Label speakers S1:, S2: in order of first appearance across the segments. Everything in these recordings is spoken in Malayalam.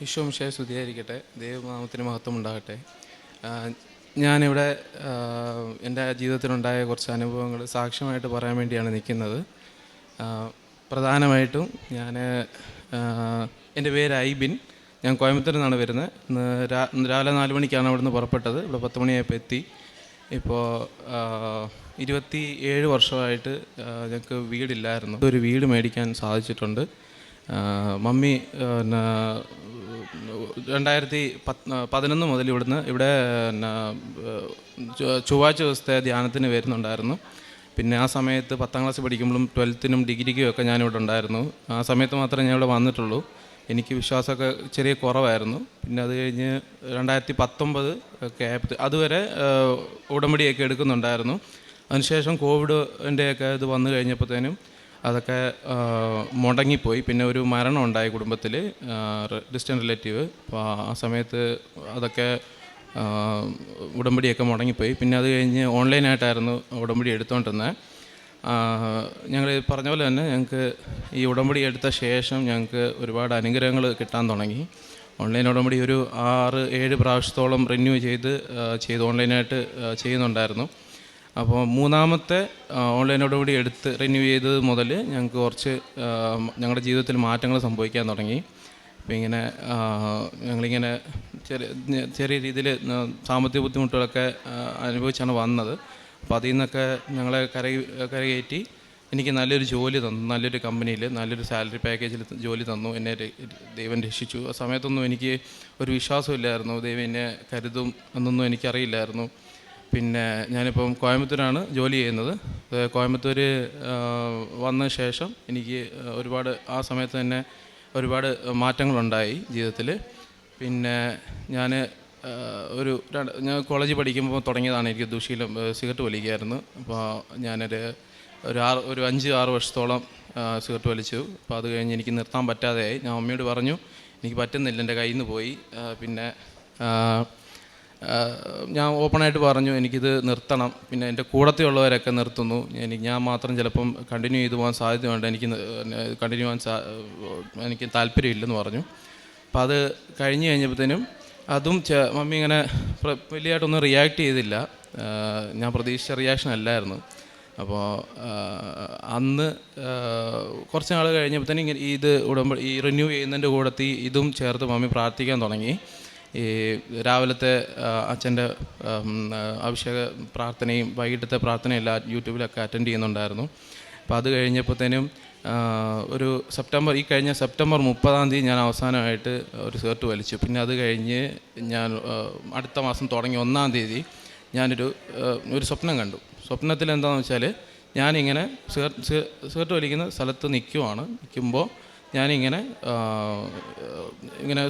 S1: ഈശോ മിശിഹായെ സ്തുതിയായിരിക്കട്ടെ. ദൈവനാമത്തിന് മഹത്വം ഉണ്ടാകട്ടെ. ഞാനിവിടെ എൻ്റെ ജീവിതത്തിലുണ്ടായ കുറച്ച് അനുഭവങ്ങൾ സാക്ഷ്യമായിട്ട് പറയാൻ വേണ്ടിയാണ് നിൽക്കുന്നത്. പ്രധാനമായിട്ടും എൻ്റെ പേര് ഐബിൻ. ഞാൻ കോയമ്പത്തൂരിൽ നിന്നാണ് വരുന്നത്. ഇന്ന് രാവിലെ 4 മണിക്കാണ് അവിടെ നിന്ന് പുറപ്പെട്ടത്. ഇവിടെ 10 മണിയായപ്പോൾ എത്തി. ഇപ്പോൾ 27 വർഷമായിട്ട് ഞങ്ങൾക്ക് വീടില്ലായിരുന്നു. ഒരു വീട് മേടിക്കാൻ സാധിച്ചിട്ടുണ്ട്. മമ്മി 2011 മുതൽ ഇവിടെ ചൊവ്വാഴ്ച ദിവസത്തെ ധ്യാനത്തിന് വരുന്നുണ്ടായിരുന്നു. പിന്നെ ആ സമയത്ത് 10ാം ക്ലാസ് പഠിക്കുമ്പോഴും 12നും ഡിഗ്രിക്കും ഒക്കെ ഞാനിവിടെ ഉണ്ടായിരുന്നു. ആ സമയത്ത് മാത്രമേ ഞാൻ ഇവിടെ വന്നിട്ടുള്ളൂ. എനിക്ക് വിശ്വാസമൊക്കെ ചെറിയ കുറവായിരുന്നു. പിന്നെ അത് കഴിഞ്ഞ് 2019 ഒക്കെ ആയപ്പോൾ അതുവരെ ഉടമ്പടിയൊക്കെ എടുക്കുന്നുണ്ടായിരുന്നു. അതിനുശേഷം കോവിഡിൻ്റെയൊക്കെ ഇത് വന്നു കഴിഞ്ഞപ്പോഴത്തേനും അതൊക്കെ മുടങ്ങിപ്പോയി. പിന്നെ ഒരു മരണം ഉണ്ടായി കുടുംബത്തിൽ, ഡിസ്റ്റൻറ്റ് റിലേറ്റീവ്. അപ്പോൾ ആ സമയത്ത് അതൊക്കെ ഉടമ്പടിയൊക്കെ മുടങ്ങിപ്പോയി. പിന്നെ അത് കഴിഞ്ഞ് ഓൺലൈനായിട്ടായിരുന്നു ഉടമ്പടി എടുത്തുകൊണ്ടിരുന്നത്. ഞങ്ങൾ പറഞ്ഞ പോലെ തന്നെ ഞങ്ങൾക്ക് ഈ ഉടമ്പടി എടുത്ത ശേഷം ഞങ്ങൾക്ക് ഒരുപാട് അനുഗ്രഹങ്ങൾ കിട്ടാൻ തുടങ്ങി. ഓൺലൈൻ ഉടമ്പടി ഒരു 6-7 പ്രാവശ്യത്തോളം റിന്യൂ ചെയ്ത് ഓൺലൈനായിട്ട് ചെയ്യുന്നുണ്ടായിരുന്നു. അപ്പോൾ 3ാമത്തെ ഓൺലൈൻ ഉടമ്പടി എടുത്ത് റിന്യൂ ചെയ്തത് മുതൽ ഞങ്ങൾക്ക് കുറച്ച് ഞങ്ങളുടെ ജീവിതത്തിൽ മാറ്റങ്ങൾ സംഭവിക്കാൻ തുടങ്ങി. അപ്പോൾ ഞങ്ങളിങ്ങനെ ചെറിയ രീതിയിൽ സാമ്പത്തിക ബുദ്ധിമുട്ടുകളൊക്കെ അനുഭവിച്ചാണ് വന്നത്. അപ്പോൾ അതിൽ നിന്നൊക്കെ ഞങ്ങളെ കരകയറ്റി എനിക്ക് നല്ലൊരു ജോലി തന്നു. നല്ലൊരു കമ്പനിയിൽ നല്ലൊരു സാലറി പാക്കേജിൽ ജോലി തന്നു. എന്നെ ദൈവം രക്ഷിച്ചു. ആ സമയത്തൊന്നും എനിക്ക് ഒരു വിശ്വാസമില്ലായിരുന്നു. ദൈവം എന്നെ കരുതും എന്നൊന്നും എനിക്കറിയില്ലായിരുന്നു. പിന്നെ ഞാനിപ്പം കോയമ്പത്തൂരാണ് ജോലി ചെയ്യുന്നത്. കോയമ്പത്തൂർ വന്ന ശേഷം എനിക്ക് ആ സമയത്ത് തന്നെ ഒരുപാട് മാറ്റങ്ങളുണ്ടായി ജീവിതത്തിൽ. പിന്നെ ഞാൻ കോളേജിൽ പഠിക്കുമ്പോൾ തുടങ്ങിയതാണ് എനിക്ക് ദുശീലം. സിഗരറ്റ് വലിക്കുമായിരുന്നു. അപ്പോൾ ഒരു 5-6 വർഷത്തോളം സിഗരറ്റ് വലിച്ചു. അപ്പോൾ അത് കഴിഞ്ഞ് എനിക്ക് നിർത്താൻ പറ്റാതെയായി. ഞാൻ അമ്മയോട് പറഞ്ഞു എനിക്ക് പറ്റുന്നില്ല, എൻ്റെ കയ്യിൽ നിന്ന് പോയി. പിന്നെ ഞാൻ ഓപ്പണായിട്ട് പറഞ്ഞു എനിക്കിത് നിർത്തണം. പിന്നെ എൻ്റെ കൂടത്തിലുള്ളവരൊക്കെ നിർത്തുന്നു, ഞാൻ മാത്രം ചിലപ്പം കണ്ടിന്യൂ ചെയ്തു പോകാൻ സാധ്യതയുണ്ട്, എനിക്ക് താല്പര്യമില്ലെന്ന് പറഞ്ഞു. അപ്പോൾ അത് കഴിഞ്ഞപ്പോഴത്തേനും അതും മമ്മി ഇങ്ങനെ വലിയതായിട്ടൊന്നും റിയാക്ട് ചെയ്തില്ല. ഞാൻ പ്രതീക്ഷിച്ച റിയാക്ഷൻ അല്ലായിരുന്നു. അപ്പോൾ അന്ന് കുറച്ച് നാൾ കഴിഞ്ഞപ്പോഴത്തേനും ഈ റിന്യൂ ചെയ്യുന്നതിൻ്റെ കൂടത്തിൽ ഇതും ചേർത്ത് മമ്മി പ്രാർത്ഥിക്കാൻ തുടങ്ങി. ഈ രാവിലത്തെ അച്ഛൻ്റെ അഭിഷേക പ്രാർത്ഥനയും വൈകിട്ടത്തെ പ്രാർത്ഥനയും എല്ലാം യൂട്യൂബിലൊക്കെ അറ്റൻഡ് ചെയ്യുന്നുണ്ടായിരുന്നു. അപ്പോൾ അത് കഴിഞ്ഞപ്പോഴത്തേനും ഈ കഴിഞ്ഞ സെപ്റ്റംബർ 30 ഞാൻ അവസാനമായിട്ട് ഒരു സിഗരറ്റ് വലിച്ചു. പിന്നെ അത് കഴിഞ്ഞ് ഞാൻ അടുത്ത മാസം തുടങ്ങി 1 ഞാനൊരു സ്വപ്നം കണ്ടു. സ്വപ്നത്തിൽ എന്താണെന്ന് വെച്ചാൽ ഞാനിങ്ങനെ സിഗരറ്റ് വലിക്കുന്ന സ്ഥലത്ത് നിൽക്കുമ്പോൾ ഞാനിങ്ങനെ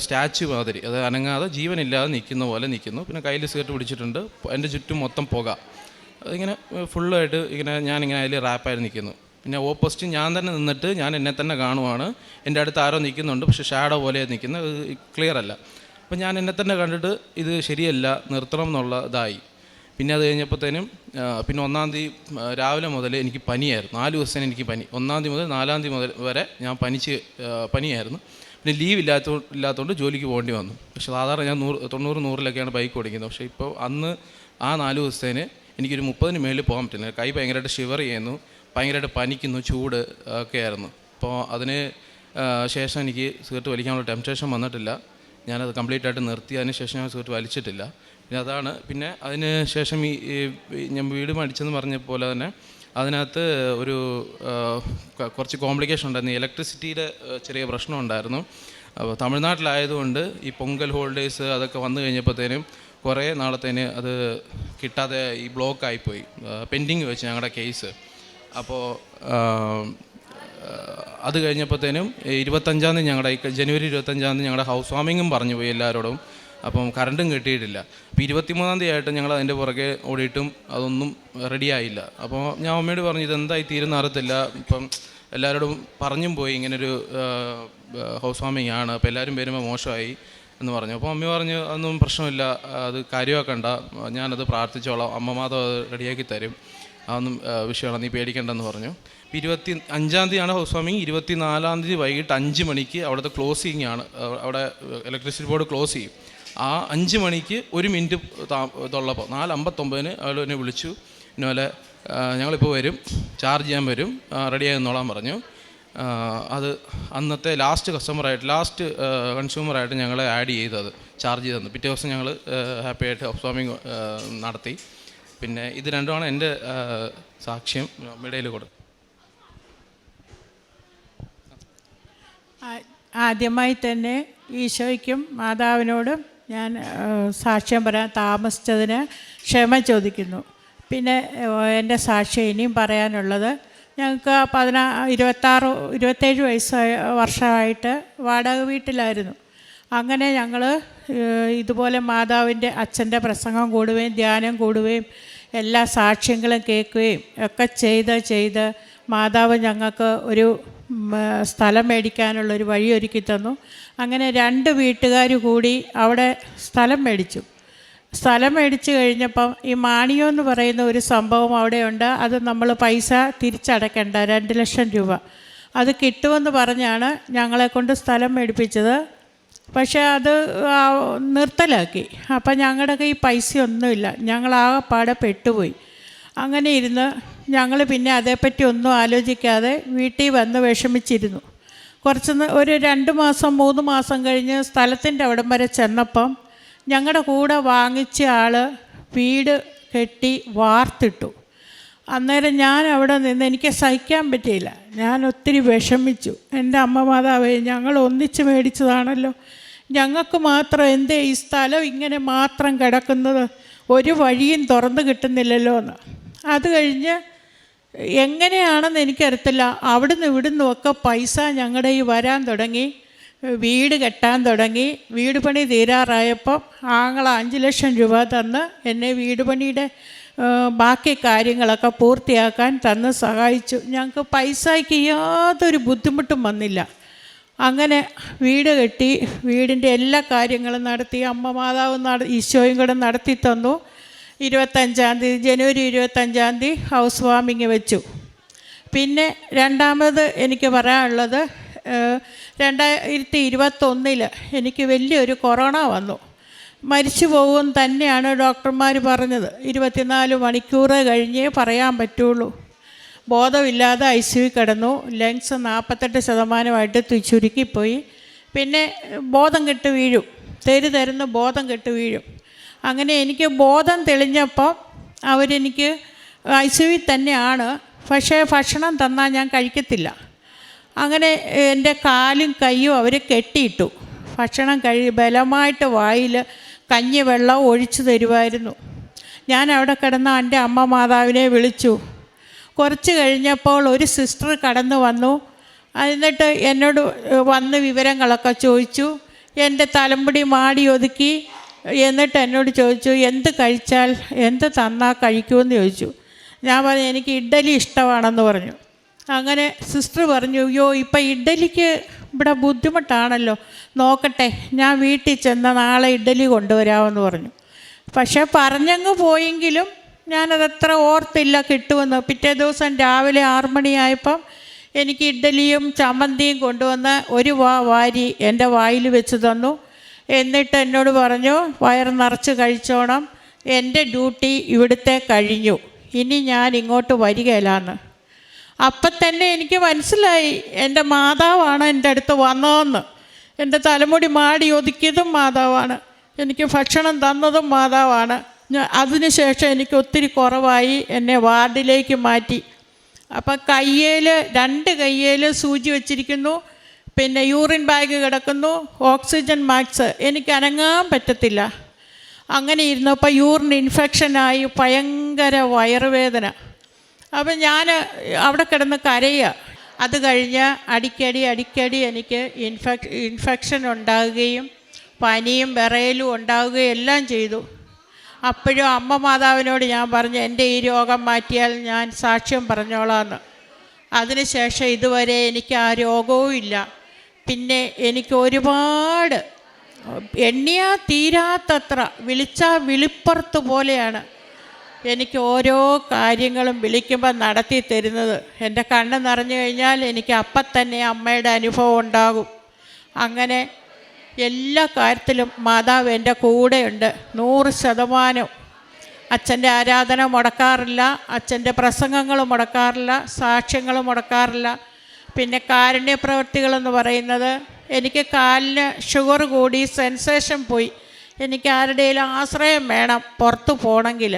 S1: സ്റ്റാച്ചു മാതിരി, അത് അനങ്ങാതെ ജീവനില്ലാതെ നിൽക്കുന്ന പോലെ നിൽക്കുന്നു. പിന്നെ കയ്യിൽ സിഗരറ്റ് പിടിച്ചിട്ടുണ്ട്. എൻ്റെ ചുറ്റും മൊത്തം പുക. അതിങ്ങനെ ഫുള്ളായിട്ട് ഞാനിങ്ങനെ അതിൽ റാപ്പായിട്ട് നിൽക്കുന്നു. പിന്നെ ഓപ്പോസിറ്റ് ഞാൻ തന്നെ നിന്നിട്ട് ഞാൻ എന്നെ തന്നെ കാണുവാണ്. എൻ്റെ അടുത്ത് ആരോ നിൽക്കുന്നുണ്ട്, പക്ഷേ ഷാഡോ പോലെ നിൽക്കുന്നത്, ക്ലിയർ അല്ല. അപ്പോൾ ഞാൻ എന്നെ തന്നെ കണ്ടിട്ട് ഇത് ശരിയല്ല, നിർത്തണം എന്നുള്ളതായി. പിന്നെ അത് കഴിഞ്ഞപ്പോഴത്തേനും പിന്നെ 1 രാവിലെ മുതൽ എനിക്ക് പനിയായിരുന്നു. 4 ദിവസം എനിക്ക് പനി. 1 മുതൽ 4 വരെ ഞാൻ പനിയായിരുന്നു. പിന്നെ ലീവ് ഇല്ലാത്തതുകൊണ്ട് ജോലിക്ക് പോകേണ്ടി വന്നു. പക്ഷേ സാധാരണ ഞാൻ 90-100 ബൈക്ക് ഓടിക്കുന്നത്. പക്ഷേ ഇപ്പോൾ അന്ന് ആ 4 ദിവസത്തേന് എനിക്കൊരു 30 മേളിൽ പോകാൻ പറ്റുന്നില്ല. കൈ ഭയങ്കരമായിട്ട് ഷിവർ ചെയ്യുന്നു, ഭയങ്കരമായിട്ട് പനിക്കുന്നു, ചൂട് ഒക്കെ ആയിരുന്നു. അപ്പോൾ അതിന് ശേഷം എനിക്ക് സിഗരറ്റ് വലിക്കാനുള്ള ടെംപ്റ്റേഷൻ വന്നിട്ടില്ല. ഞാനത് കംപ്ലീറ്റായിട്ട് നിർത്തി. അതിന് ശേഷം ഞാൻ സിഗരറ്റ് വലിച്ചിട്ടില്ല. പിന്നെ അതിന് ശേഷം ഞാൻ വീട് മേടിച്ചെന്ന് പറഞ്ഞ പോലെ തന്നെ അതിനകത്ത് കുറച്ച് കോംപ്ലിക്കേഷൻ ഉണ്ടായിരുന്നു. ഇലക്ട്രിസിറ്റിയുടെ ചെറിയ പ്രശ്നം ഉണ്ടായിരുന്നു. അപ്പോൾ തമിഴ്നാട്ടിലായതുകൊണ്ട് ഈ പൊങ്കൽ ഹോളിഡേയ്സ് അതൊക്കെ വന്നു കഴിഞ്ഞപ്പോഴത്തേനും കുറേ നാളത്തേന് അത് കിട്ടാതെ ഈ ബ്ലോക്കായിപ്പോയി, പെൻഡിങ് വെച്ച് ഞങ്ങളുടെ കേസ്. അപ്പോൾ അത് കഴിഞ്ഞപ്പോഴത്തേനും 25 ജനുവരി 25 ഞങ്ങളുടെ ഹൗസ് വാമിങ്ങും പറഞ്ഞു പോയി എല്ലാവരോടും. അപ്പം കറണ്ടും കിട്ടിയിട്ടില്ല. അപ്പോൾ 23 ആയിട്ട് ഞങ്ങൾ അതിൻ്റെ പുറകെ ഓടിയിട്ടും അതൊന്നും റെഡിയായില്ല. അപ്പോൾ ഞാൻ അമ്മയോട് പറഞ്ഞു ഇതെന്തായി തീരുന്ന അറിയത്തില്ല. ഇപ്പം എല്ലാവരോടും പറഞ്ഞും പോയി ഇങ്ങനൊരു ഹൗസ് വാമിങ് ആണ്, അപ്പോൾ എല്ലാവരും വരുമ്പോൾ മോശമായി. എന്ന് പറഞ്ഞു. അപ്പോൾ മമ്മി പറഞ്ഞു അതൊന്നും പ്രശ്നമില്ല, അത് കാര്യമാക്കണ്ട, ഞാനത് പ്രാർത്ഥിച്ചോളാം, അമ്മ മാധവ് അത് റെഡിയാക്കി തരും, അതൊന്നും വിഷയമാണ്, നീ പേടിക്കേണ്ടെന്ന് പറഞ്ഞു. 25-ാം തീയതിയാണ് ഹൗസ് വാമിങ്. 24-ാം തീയതി വൈകിട്ട് 5 മണിക്ക് അവിടുത്തെ ക്ലോസിങ് ആണ്. അവിടെ ഇലക്ട്രിസിറ്റി ബോർഡ് ക്ലോസ് ചെയ്യും. ആ 5 മണിക്ക് 1 മിനിറ്റ് ഇതുള്ളപ്പോൾ 4:59 അയാൾ എന്നെ വിളിച്ചു. ഇന്നലെ ഞങ്ങളിപ്പോൾ വരും, ചാർജ് ചെയ്യാൻ വരും, റെഡിയായി നിന്നോളാൻ പറഞ്ഞു. അത് അന്നത്തെ ലാസ്റ്റ് കൺസ്യൂമറായിട്ട് ഞങ്ങളെ ആഡ് ചെയ്തത്, ചാർജ് ചെയ്ത് തന്നു. പിറ്റേ ദിവസം ഞങ്ങൾ ഹാപ്പി ആയിട്ട് ഹൗസ് വാമിങ് നടത്തി. പിന്നെ ഇത് രണ്ടുമാണ് എൻ്റെ സാക്ഷ്യം മീഡിയയിൽ കൊടുത്തത്.
S2: ആദ്യമായി തന്നെ ഈശോയ്ക്കും മാതാവിനോടും ഞാൻ സാക്ഷ്യം പറയാൻ താമസിച്ചതിന് ക്ഷമ ചോദിക്കുന്നു. പിന്നെ എൻ്റെ സാക്ഷ്യം ഇനിയും പറയാനുള്ളത്, ഞങ്ങൾക്ക് 27 വർഷമായിട്ട് വാടക വീട്ടിലായിരുന്നു. അങ്ങനെ ഞങ്ങൾ ഇതുപോലെ മാതാവിൻ്റെ അച്ഛൻ്റെ പ്രസംഗം കൂടുകയും ധ്യാനം കൂടുകയും എല്ലാ സാക്ഷ്യങ്ങളും കേൾക്കുകയും ഒക്കെ ചെയ്ത് മാതാവ് ഞങ്ങൾക്ക് ഒരു സ്ഥലം മേടിക്കാനുള്ളൊരു വഴിയൊരുക്കി തന്നു. അങ്ങനെ 2 വീട്ടുകാർ കൂടി അവിടെ സ്ഥലം മേടിച്ചു. സ്ഥലം മേടിച്ച് കഴിഞ്ഞപ്പം ഈ മാണിയോ എന്ന് പറയുന്ന ഒരു സംഭവം അവിടെയുണ്ട്. അത് നമ്മൾ പൈസ തിരിച്ചടയ്ക്കേണ്ട 2 ലക്ഷം രൂപ അത് കിട്ടുമെന്ന് പറഞ്ഞാണ് ഞങ്ങളെക്കൊണ്ട് സ്ഥലം മേടിപ്പിച്ചത്. പക്ഷേ അത് നിർത്തലാക്കി. അപ്പം ഞങ്ങളുടെ കയ്യിൽ പൈസയൊന്നുമില്ല, ഞങ്ങളാകെപ്പാടെ പെട്ടുപോയി. അങ്ങനെ ഇരുന്ന് ഞങ്ങൾ പിന്നെ അതേപ്പറ്റി ഒന്നും ആലോചിക്കാതെ വീട്ടിൽ വന്ന് വിഷമിച്ചിരുന്നു. ഒരു 2 മാസം 3 മാസം കഴിഞ്ഞ് സ്ഥലത്തിൻ്റെ അവിടം വരെ ചെന്നപ്പം ഞങ്ങളുടെ കൂടെ വാങ്ങിച്ച ആൾ വീട് കെട്ടി വാർത്തിട്ടു. അന്നേരം ഞാൻ അവിടെ നിന്ന് എനിക്ക് സഹിക്കാൻ പറ്റിയില്ല. ഞാൻ ഒത്തിരി വിഷമിച്ചു. എൻ്റെ അമ്മ മാതാവേ, ഞങ്ങൾ ഒന്നിച്ച് മേടിച്ചതാണല്ലോ, ഞങ്ങൾക്ക് മാത്രം എന്തേ ഈ സ്ഥലം ഇങ്ങനെ മാത്രം കിടക്കുന്നത്, ഒരു വഴിയും തുറന്നു കിട്ടുന്നില്ലല്ലോ എന്ന്. അത് കഴിഞ്ഞ് എങ്ങനെയാണെന്ന് എനിക്കറിയത്തില്ല, അവിടുന്ന് ഇവിടുന്നുമൊക്കെ പൈസ ഞങ്ങളുടെ ഈ വരാൻ തുടങ്ങി. വീട് കെട്ടാൻ തുടങ്ങി. വീട് പണി തീരാറായപ്പം ആങ്ങള 5 ലക്ഷം രൂപ തന്ന് എന്നെ വീട് പണിയുടെ ബാക്കി കാര്യങ്ങളൊക്കെ പൂർത്തിയാക്കാൻ തന്ന് സഹായിച്ചു. ഞങ്ങൾക്ക് പൈസയ്ക്ക് യാതൊരു ബുദ്ധിമുട്ടും വന്നില്ല. അങ്ങനെ വീട് കെട്ടി, വീടിൻ്റെ എല്ലാ കാര്യങ്ങളും നടത്തി. അമ്മ മാതാവ് ഈശോയും കൂടെ നടത്തി തന്നു. 25-ാം തീയതി ജനുവരി 25-ാം തീയതി ഹൗസ് വാമിങ് വെച്ചു. പിന്നെ രണ്ടാമത് എനിക്ക് പറയാനുള്ളത്, 2021 എനിക്ക് വലിയൊരു കൊറോണ വന്നു. മരിച്ചു പോകും തന്നെയാണ് ഡോക്ടർമാർ പറഞ്ഞത്. 24 മണിക്കൂർ കഴിഞ്ഞേ പറയാൻ പറ്റുള്ളൂ. ബോധമില്ലാതെ ICU കിടന്നു. ലങ്സ് 48% ചുരുക്കിപ്പോയി. പിന്നെ ബോധം കെട്ട് വീഴും, തരുന്ന് ബോധം കെട്ട് വീഴും. അങ്ങനെ എനിക്ക് ബോധം തെളിഞ്ഞപ്പോൾ അവരെനിക്ക് ICU തന്നെയാണ്, പക്ഷേ ഭക്ഷണം തന്നാൽ ഞാൻ കഴിക്കത്തില്ല. അങ്ങനെ എൻ്റെ കാലും കയ്യും അവർ കെട്ടിയിട്ടു. ഭക്ഷണം ബലമായിട്ട് വായിൽ കഞ്ഞി വെള്ളം ഒഴിച്ചു തരുമായിരുന്നു. ഞാൻ അവിടെ കിടന്ന എൻ്റെ അമ്മ മാതാവിനെ വിളിച്ചു. കുറച്ച് കഴിഞ്ഞപ്പോൾ ഒരു സിസ്റ്റർ കടന്നു വന്നു. എന്നിട്ട് എന്നോട് വന്ന് വിവരങ്ങളൊക്കെ ചോദിച്ചു. എൻ്റെ തലമുടി മാടി ഒതുക്കി. എന്നിട്ട് എന്നോട് ചോദിച്ചു, എന്ത് കഴിച്ചാൽ എന്ത് തന്നാൽ കഴിക്കുമെന്ന് ചോദിച്ചു. ഞാൻ പറഞ്ഞു, എനിക്ക് ഇഡ്ഡലി ഇഷ്ടമാണെന്ന് പറഞ്ഞു. അങ്ങനെ സിസ്റ്റർ പറഞ്ഞു, അയ്യോ ഇപ്പം ഇഡ്ഡലിക്ക് ഇവിടെ ബുദ്ധിമുട്ടാണല്ലോ, നോക്കട്ടെ, ഞാൻ വീട്ടിൽ ചെന്ന് നാളെ ഇഡ്ഡലി കൊണ്ടുവരാമെന്ന് പറഞ്ഞു. പക്ഷേ പറഞ്ഞങ്ങ് പോയെങ്കിലും ഞാനതത്ര ഓർത്തില്ല കിട്ടുമെന്ന്. പിറ്റേ ദിവസം രാവിലെ 6 മണിയായപ്പം എനിക്ക് ഇഡ്ഡലിയും ചമ്മന്തിയും കൊണ്ടുവന്ന് ഒരു വാരി എൻ്റെ വായിൽ വെച്ച് തന്നു. എന്നിട്ട് എന്നോട് പറഞ്ഞു, വയറ് നിറച്ച് കഴിച്ചോണം, എൻ്റെ ഡ്യൂട്ടി ഇവിടുത്തെ കഴിഞ്ഞു, ഇനി ഞാൻ ഇങ്ങോട്ട് വരികയില്ലാന്ന്. അപ്പം തന്നെ എനിക്ക് മനസ്സിലായി എൻ്റെ മാതാവാണ് എൻ്റെ അടുത്ത് വന്നതെന്ന്. എൻ്റെ തലമുടി മാടി ഒതുക്കിയതും മാതാവാണ്, എനിക്ക് ഭക്ഷണം തന്നതും മാതാവാണ്. അതിനുശേഷം എനിക്ക് ഒത്തിരി കുറവായി, എന്നെ വാർഡിലേക്ക് മാറ്റി. അപ്പം 2 കയ്യിൽ സൂചി വച്ചിരിക്കുന്നു, പിന്നെ യൂറിൻ ബാഗ് കിടക്കുന്നു, ഓക്സിജൻ മാസ്ക്, എനിക്ക് അനങ്ങാൻ പറ്റത്തില്ല. അങ്ങനെ ഇരുന്നപ്പോൾ യൂറിൻ ഇൻഫെക്ഷനായി ഭയങ്കര വയറുവേദന. അപ്പം ഞാൻ അവിടെ കിടന്ന് കരയുക. അത് കഴിഞ്ഞ് അടിക്കടി എനിക്ക് ഇൻഫെക്ഷൻ ഉണ്ടാവുകയും പനിയും വിറയലും ഉണ്ടാവുകയും എല്ലാം ചെയ്തു. അപ്പോഴും അമ്മ മാതാവിനോട് ഞാൻ പറഞ്ഞു, എൻ്റെ ഈ രോഗം മാറ്റിയാൽ ഞാൻ സാക്ഷ്യം പറഞ്ഞോളാമെന്ന്. അതിനുശേഷം ഇതുവരെ എനിക്ക് ആ രോഗവും ഇല്ല. പിന്നെ എനിക്ക് ഒരുപാട് എണ്ണിയാൽ തീരാത്തത്ര, വിളിച്ചാൽ വിളിപ്പുറത്ത് പോലെയാണ് എനിക്ക് ഓരോ കാര്യങ്ങളും വിളിക്കുമ്പോൾ നടത്തി തരുന്നത്. എൻ്റെ കണ്ണ് നിറഞ്ഞു കഴിഞ്ഞാൽ എനിക്ക് അപ്പം തന്നെ അമ്മയുടെ അനുഭവം ഉണ്ടാകും. അങ്ങനെ എല്ലാ കാര്യത്തിലും മാതാവ് എൻ്റെ കൂടെയുണ്ട് 100%. അച്ഛൻ്റെ ആരാധന മുടക്കാറില്ല, അച്ഛൻ്റെ പ്രസംഗങ്ങൾ മുടക്കാറില്ല, സാക്ഷ്യങ്ങൾ മുടക്കാറില്ല. പിന്നെ കാരുണ്യ പ്രവൃത്തികളെന്ന് പറയുന്നത്, എനിക്ക് കാലിന് ഷുഗർ കൂടി, സെൻസേഷൻ പോയി, എനിക്ക് ആരുടെയും ആശ്രയം വേണം പുറത്ത് പോകണമെങ്കിൽ.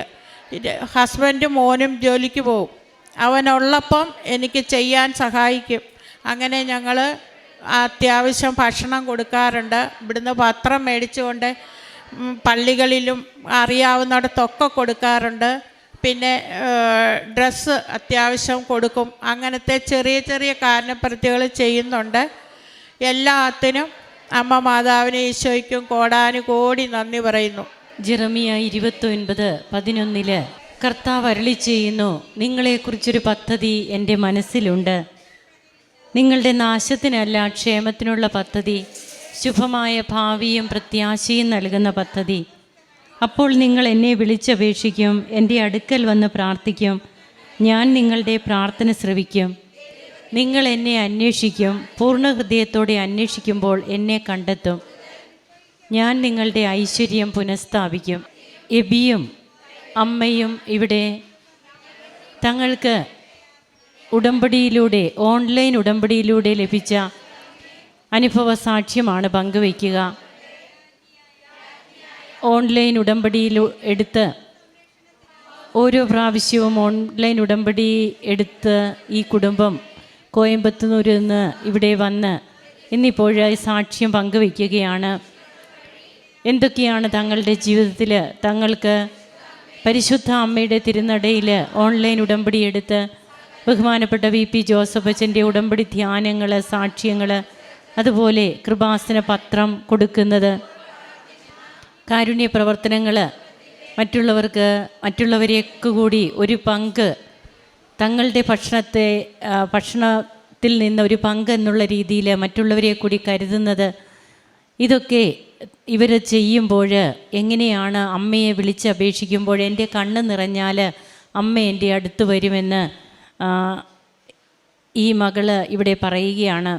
S2: ഹസ്ബൻഡും മോനും ജോലിക്ക് പോകും, അവനുള്ളപ്പം എനിക്ക് ചെയ്യാൻ സഹായിക്കും. അങ്ങനെ ഞങ്ങൾ അത്യാവശ്യം ഭക്ഷണം കൊടുക്കാറുണ്ട്. ഇവിടുന്ന് പത്രം മേടിച്ചുകൊണ്ട് പള്ളികളിലും അറിയാവുന്നിടത്തൊക്കെ കൊടുക്കാറുണ്ട്. പിന്നെ ഡ്രസ്സ് അത്യാവശ്യം കൊടുക്കും. അങ്ങനത്തെ ചെറിയ ചെറിയ കാരണപ്രവൃത്തികൾ ചെയ്യുന്നുണ്ട്. എല്ലാത്തിനും അമ്മ മാതാവിന് ഈശോയ്ക്കും കോടാനുകോടി നന്ദി പറയുന്നു.
S3: ജെറമിയ 29:11 കർത്താവ് അരുളി ചെയ്യുന്നു, നിങ്ങളെക്കുറിച്ചൊരു പദ്ധതി എൻ്റെ മനസ്സിലുണ്ട്, നിങ്ങളുടെ നാശത്തിനല്ല ക്ഷേമത്തിനുള്ള പദ്ധതി, ശുഭമായ ഭാവിയും പ്രത്യാശയും നൽകുന്ന പദ്ധതി. അപ്പോൾ നിങ്ങൾ എന്നെ വിളിച്ചപേക്ഷിക്കും, എൻ്റെ അടുക്കൽ വന്ന് പ്രാർത്ഥിക്കും, ഞാൻ നിങ്ങളുടെ പ്രാർത്ഥന ശ്രവിക്കും. നിങ്ങൾ എന്നെ അന്വേഷിക്കും, പൂർണ്ണ ഹൃദയത്തോടെ അന്വേഷിക്കുമ്പോൾ എന്നെ കണ്ടെത്തും. ഞാൻ നിങ്ങളുടെ ഐശ്വര്യം പുനഃസ്ഥാപിക്കും. എബിയും അമ്മയും ഇവിടെ തങ്ങൾക്ക് ഉടമ്പടിയിലൂടെ, ഓൺലൈൻ ഉടമ്പടിയിലൂടെ ലഭിച്ച അനുഭവ സാക്ഷ്യമാണ് പങ്കുവയ്ക്കുക. ഓൺലൈൻ ഉടമ്പടിയിൽ എടുത്ത് ഓരോ പ്രാവശ്യവും ഓൺലൈൻ ഉടമ്പടി എടുത്ത് ഈ കുടുംബം കോയമ്പത്തൂരിൽ നിന്ന് ഇവിടെ വന്ന് ഇന്നിപ്പോഴായി സാക്ഷ്യം പങ്കുവയ്ക്കുകയാണ്. എന്തൊക്കെയാണ് തങ്ങളുടെ ജീവിതത്തിൽ തങ്ങൾക്ക് പരിശുദ്ധ അമ്മയുടെ തിരുനടയിൽ ഓൺലൈൻ ഉടമ്പടി എടുത്ത് ബഹുമാനപ്പെട്ട VP ജോസഫ് അച്ഛൻ്റെ ഉടമ്പടി ധ്യാനങ്ങൾ, സാക്ഷ്യങ്ങൾ, അതുപോലെ കൃപാസന പത്രം കൊടുക്കുന്നത്, കാരുണ്യ പ്രവർത്തനങ്ങൾ, മറ്റുള്ളവരെയൊക്കെ കൂടി ഒരു പങ്ക്, തങ്ങളുടെ ഭക്ഷണത്തിൽ നിന്ന് ഒരു പങ്ക് എന്നുള്ള രീതിയിൽ മറ്റുള്ളവരെ കൂടി കരുതുന്നത്, ഇതൊക്കെ ഇവർ ചെയ്യുമ്പോൾ എങ്ങനെയാണ് അമ്മയെ വിളിച്ചപേക്ഷിക്കുമ്പോൾ എൻ്റെ കണ്ണ് നിറഞ്ഞാൽ അമ്മ എൻ്റെ അടുത്ത് വരുമെന്ന് ഈ മകള് ഇവിടെ പറയുകയാണ്.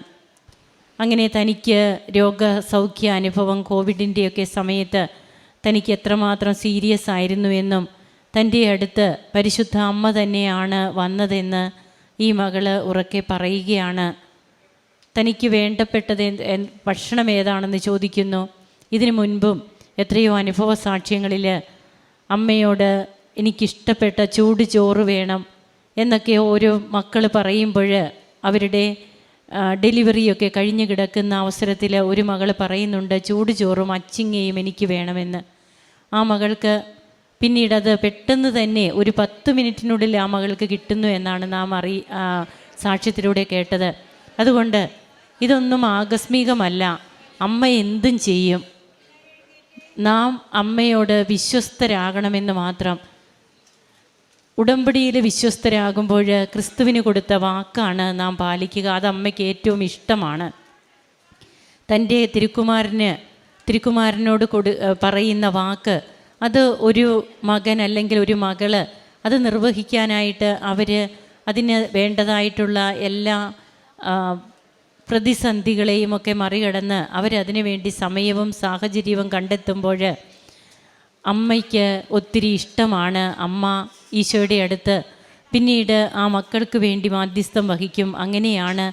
S3: അങ്ങനെ തനിക്ക് രോഗസൗഖ്യ അനുഭവം കോവിഡിൻ്റെയൊക്കെ സമയത്ത് തനിക്ക് എത്രമാത്രം സീരിയസ് ആയിരുന്നുവെന്നും തൻ്റെ അടുത്ത് പരിശുദ്ധ അമ്മ തന്നെയാണ് വന്നതെന്ന് ഈ മകള് ഉറക്കെ പറയുകയാണ്. തനിക്ക് വേണ്ടപ്പെട്ടത് ഭക്ഷണം ഏതാണെന്ന് ചോദിക്കുന്നു. ഇതിനു മുൻപും എത്രയോ അനുഭവ സാക്ഷ്യങ്ങളിൽ അമ്മയോട് എനിക്കിഷ്ടപ്പെട്ട ചൂട് ചോറ് വേണം എന്നൊക്കെ ഓരോ മക്കൾ പറയുമ്പോൾ, അവരുടെ ഡെലിവറിയൊക്കെ കഴിഞ്ഞ് കിടക്കുന്ന അവസരത്തിൽ ഒരു മകൾ പറയുന്നുണ്ട്, ചൂട് ചോറും അച്ചിങ്ങയും എനിക്ക് വേണമെന്ന്. ആ മകൾക്ക് പിന്നീടത് പെട്ടെന്ന് തന്നെ ഒരു 10 മിനിറ്റിനുള്ളിൽ ആ മകൾക്ക് കിട്ടുന്നു എന്നാണ് നാം സാക്ഷ്യത്തിലൂടെ കേട്ടത്. അതുകൊണ്ട് ഇതൊന്നും ആകസ്മികമല്ല, അമ്മ എന്തും ചെയ്യും. നാം അമ്മയോട് വിശ്വസ്തരാകണമെന്ന് മാത്രം. ഉടമ്പടിയിൽ വിശ്വസ്തരാകുമ്പോൾ ക്രിസ്തുവിന് കൊടുത്ത വാക്കാണ് നാം പാലിക്കുക. അത് അമ്മയ്ക്ക് ഏറ്റവും ഇഷ്ടമാണ്. തൻ്റെ തിരുക്കുമാരനോട് പറയുന്ന വാക്ക്, അത് ഒരു മകൻ അല്ലെങ്കിൽ ഒരു മകള് അത് നിർവഹിക്കാനായിട്ട് അതിന് വേണ്ടതായിട്ടുള്ള എല്ലാ പ്രതിസന്ധികളെയും ഒക്കെ മറികടന്ന് അവരതിനു വേണ്ടി സമയവും സാഹചര്യവും കണ്ടെത്തുമ്പോൾ അമ്മയ്ക്ക് ഒത്തിരി ഇഷ്ടമാണ്. അമ്മ ഈശോയുടെ അടുത്ത് പിന്നീട് ആ മക്കൾക്ക് വേണ്ടി മാധ്യസ്ഥം വഹിക്കും. അങ്ങനെയാണ്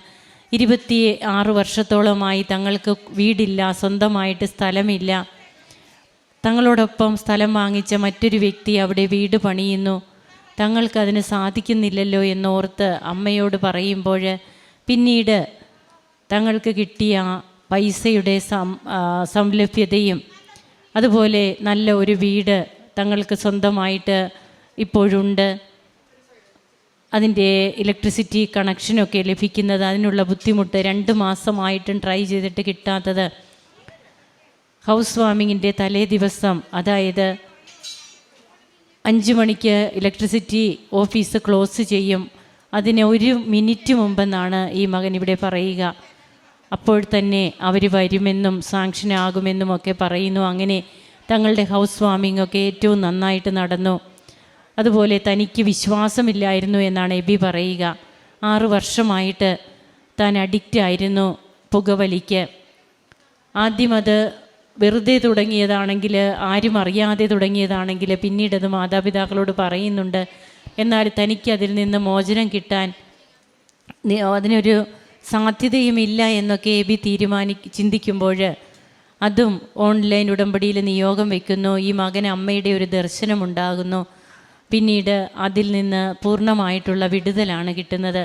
S3: 26 വർഷത്തോളമായി തങ്ങൾക്ക് വീടില്ല, സ്വന്തമായിട്ട് സ്ഥലമില്ല. തങ്ങളോടൊപ്പം സ്ഥലം വാങ്ങിച്ച മറ്റൊരു വ്യക്തി അവിടെ വീട് പണിയുന്നു. തങ്ങൾക്കതിന് സാധിക്കുന്നില്ലല്ലോ എന്നോർത്ത് അമ്മയോട് പറയുമ്പോൾ പിന്നീട് തങ്ങൾക്ക് കിട്ടിയ പൈസയുടെ സംലഭ്യതയും അതുപോലെ നല്ല ഒരു വീട് തങ്ങൾക്ക് സ്വന്തമായിട്ട് ഇപ്പോഴുണ്ട്. അതിൻ്റെ ഇലക്ട്രിസിറ്റി കണക്ഷനൊക്കെ ലഭിക്കുന്നത്, അതിനുള്ള ബുദ്ധിമുട്ട് 2 മാസമായിട്ടും ട്രൈ ചെയ്തിട്ട് കിട്ടാത്തത്, ഹൗസ് വാമിങ്ങിൻ്റെ തലേ ദിവസം, അതായത് 5 മണിക്ക് ഇലക്ട്രിസിറ്റി ഓഫീസ് ക്ലോസ് ചെയ്യും, അതിന് 1 മിനിറ്റ് മുമ്പെന്നാണ് ഈ മകൻ ഇവിടെ പറയുക. അപ്പോൾ തന്നെ അവർ വരുമെന്നും സാങ്ഷനാകുമെന്നും ഒക്കെ പറയുന്നു. അങ്ങനെ തങ്ങളുടെ ഹൗസ് വാമിംഗ് ഒക്കെ ഏറ്റവും നന്നായിട്ട് നടന്നു. അതുപോലെ തനിക്ക് വിശ്വാസമില്ലായിരുന്നു എന്നാണ് എബി പറയുക. 6 വർഷമായിട്ട് താൻ അഡിക്റ്റ് ആയിരുന്നു പുകവലിക്ക്. ആദ്യം അത് വെറുതെ തുടങ്ങിയതാണെങ്കിൽ, ആരും അറിയാതെ തുടങ്ങിയതാണെങ്കിൽ, പിന്നീട് അത് മാതാപിതാക്കളോട് പറയുന്നുണ്ട്. എന്നാൽ തനിക്ക് അതിൽ നിന്ന് മോചനം കിട്ടാൻ അതിനൊരു സാധ്യതയുമില്ല എന്നൊക്കെ എബി ചിന്തിക്കുമ്പോൾ അതും ഓൺലൈൻ ഉടമ്പടിയിൽ നിയോഗം വയ്ക്കുന്നു. ഈ മകന് അമ്മയുടെ ഒരു ദർശനമുണ്ടാകുന്നു. പിന്നീട് അതിൽ നിന്ന് പൂർണ്ണമായിട്ടുള്ള വിടുതലാണ് കിട്ടുന്നത്.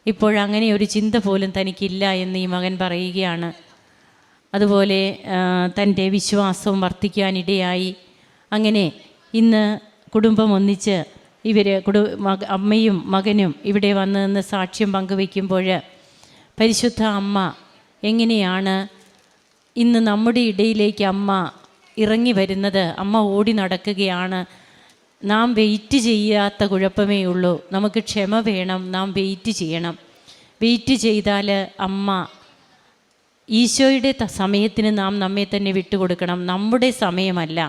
S3: ഇപ്പോഴങ്ങനെ ഒരു ചിന്ത പോലും തനിക്കില്ല എന്ന് ഈ മകൻ പറയുകയാണ്. അതുപോലെ തൻ്റെ വിശ്വാസവും വർദ്ധിക്കാനിടയായി. അങ്ങനെ ഇന്ന് കുടുംബം ഒന്നിച്ച് ഇവർ അമ്മയും മകനും ഇവിടെ വന്ന് നിന്ന് സാക്ഷ്യം പങ്കുവയ്ക്കുമ്പോൾ പരിശുദ്ധ അമ്മ എങ്ങനെയാണ് ഇന്ന് നമ്മുടെ ഇടയിലേക്ക് അമ്മ ഇറങ്ങി വരുന്നത്. അമ്മ ഓടി നടക്കുകയാണ്. നാം വെയിറ്റ് ചെയ്യാത്ത കുഴപ്പമേ ഉള്ളൂ. നമുക്ക് ക്ഷമ വേണം. നാം വെയിറ്റ് ചെയ്യണം. വെയിറ്റ് ചെയ്താൽ അമ്മ ഈശോയുടെ സമയത്തിന് നാം നമ്മെ തന്നെ വിട്ടുകൊടുക്കണം. നമ്മുടെ സമയമല്ല.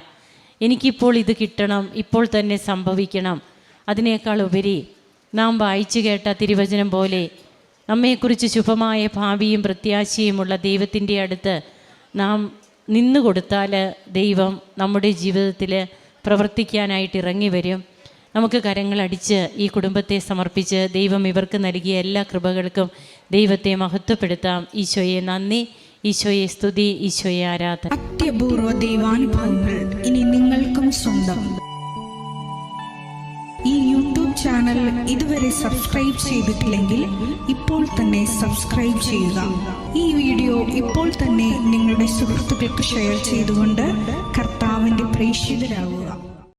S3: എനിക്കിപ്പോൾ ഇത് കിട്ടണം, ഇപ്പോൾ തന്നെ സംഭവിക്കണം. അതിനേക്കാൾ ഉപരി നാം വായിച്ചു കേട്ട തിരുവചനം പോലെ നമ്മെക്കുറിച്ച് ശുഭമായ ഭാവിയും പ്രത്യാശയുമുള്ള ദൈവത്തിൻ്റെ അടുത്ത് നാം നിന്നു കൊടുത്താൽ ദൈവം നമ്മുടെ ജീവിതത്തിൽ പ്രവർത്തിക്കാനായിട്ട് ഇറങ്ങി വരും. നമുക്ക് കരങ്ങളടിച്ച് ഈ കുടുംബത്തെ സമർപ്പിച്ച് ദൈവം ഇവർക്ക് നൽകിയ എല്ലാ കൃപകൾക്കും ദൈവത്തെ മഹത്വപ്പെടുത്താം. ഈശോയെ നന്ദി, ഈശോയെ സ്തുതി, ഈശോയെ ആരാധന.
S4: അത്യപൂർവ ദൈവാനുഭവങ്ങൾ ഇനി നിങ്ങൾക്കും സ്വന്തം. ഈ യൂട്യൂബ് ചാനൽ ഇതുവരെ സബ്സ്ക്രൈബ് ചെയ്തിട്ടില്ലെങ്കിൽ ഇപ്പോൾ തന്നെ സബ്സ്ക്രൈബ് ചെയ്യുക. ഈ വീഡിയോ ഇപ്പോൾ തന്നെ നിങ്ങളുടെ സുഹൃത്തുക്കൾക്ക് ഷെയർ ചെയ്തുകൊണ്ട് കർത്താവിൻ്റെ പ്രേക്ഷിതരാകുക.